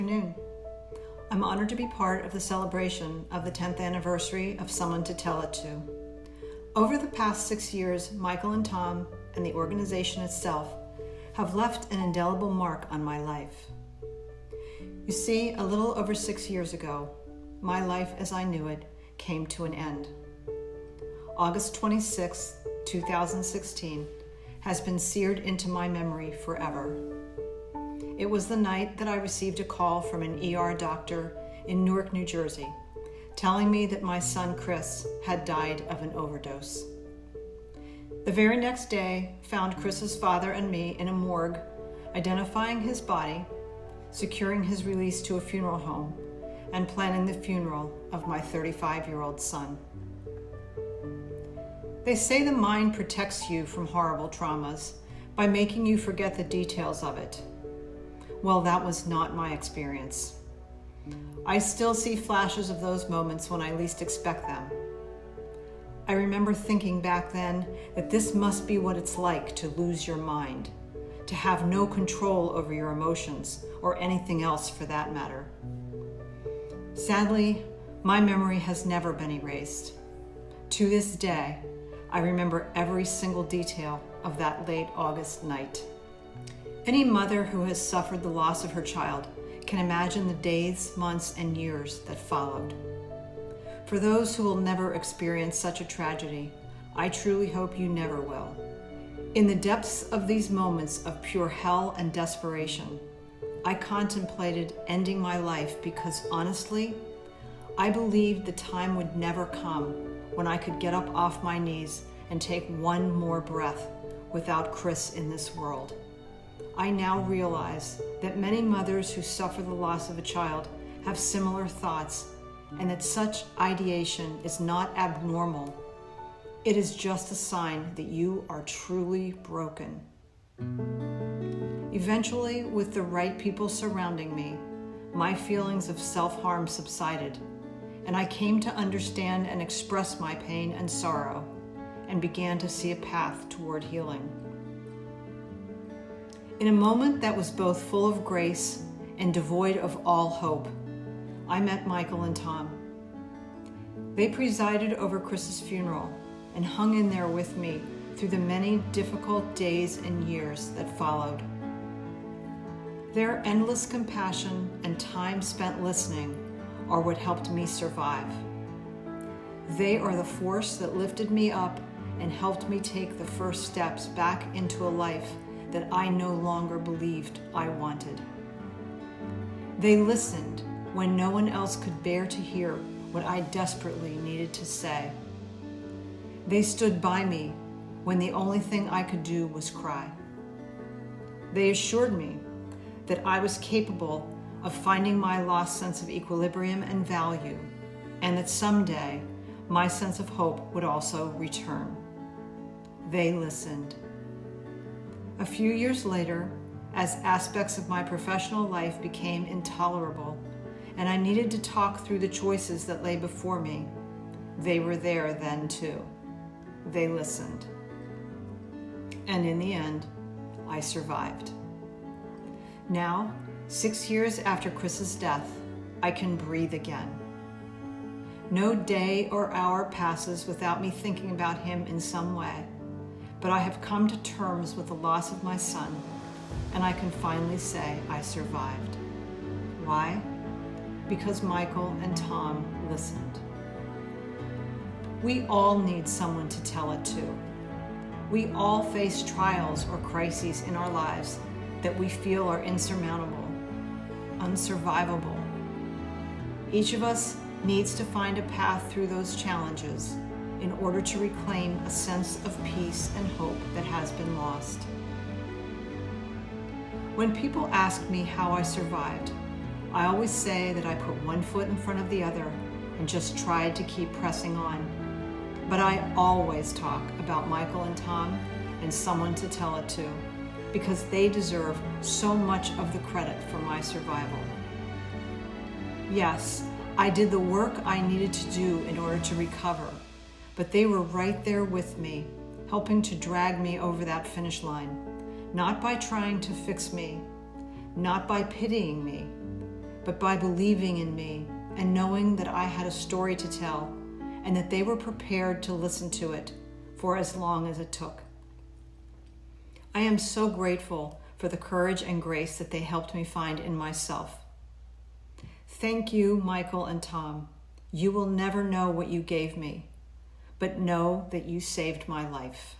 Afternoon. I'm honored to be part of the celebration of the 10th anniversary of Someone to Tell It To. Over the past 6 years, Michael and Tom and the organization itself have left an indelible mark on my life. You see, a little over 6 years ago, my life as I knew it came to an end. August 26, 2016 has been seared into my memory forever. It was the night that I received a call from an ER doctor in Newark, New Jersey, telling me that my son Chris had died of an overdose. The very next day found Chris's father and me in a morgue, identifying his body, securing his release to a funeral home, and planning the funeral of my 35-year-old son. They say the mind protects you from horrible traumas by making you forget the details of it. Well, that was not my experience. I still see flashes of those moments when I least expect them. I remember thinking back then that this must be what it's like to lose your mind, to have no control over your emotions or anything else for that matter. Sadly, my memory has never been erased. To this day, I remember every single detail of that late August night. Any mother who has suffered the loss of her child can imagine the days, months, and years that followed. For those who will never experience such a tragedy, I truly hope you never will. In the depths of these moments of pure hell and desperation, I contemplated ending my life because honestly, I believed the time would never come when I could get up off my knees and take one more breath without Chris in this world. I now realize that many mothers who suffer the loss of a child have similar thoughts, and that such ideation is not abnormal. It is just a sign that you are truly broken. Eventually, with the right people surrounding me, my feelings of self-harm subsided, and I came to understand and express my pain and sorrow, and began to see a path toward healing. In a moment that was both full of grace and devoid of all hope, I met Michael and Tom. They presided over Chris's funeral and hung in there with me through the many difficult days and years that followed. Their endless compassion and time spent listening are what helped me survive. They are the force that lifted me up and helped me take the first steps back into a life that I no longer believed I wanted. They listened when no one else could bear to hear what I desperately needed to say. They stood by me when the only thing I could do was cry. They assured me that I was capable of finding my lost sense of equilibrium and value, and that someday my sense of hope would also return. They listened. A few years later, as aspects of my professional life became intolerable and I needed to talk through the choices that lay before me, they were there then too. They listened. And in the end, I survived. Now, 6 years after Chris's death, I can breathe again. No day or hour passes without me thinking about him in some way. But I have come to terms with the loss of my son, and I can finally say I survived. Why? Because Michael and Tom listened. We all need someone to tell it to. We all face trials or crises in our lives that we feel are insurmountable, unsurvivable. Each of us needs to find a path through those challenges in order to reclaim a sense of peace and hope that has been lost. When people ask me how I survived, I always say that I put one foot in front of the other and just tried to keep pressing on. But I always talk about Michael and Tom and Someone to Tell It To, because they deserve so much of the credit for my survival. Yes, I did the work I needed to do in order to recover, but they were right there with me, helping to drag me over that finish line, not by trying to fix me, not by pitying me, but by believing in me and knowing that I had a story to tell and that they were prepared to listen to it for as long as it took. I am so grateful for the courage and grace that they helped me find in myself. Thank you, Michael and Tom. You will never know what you gave me, but know that you saved my life.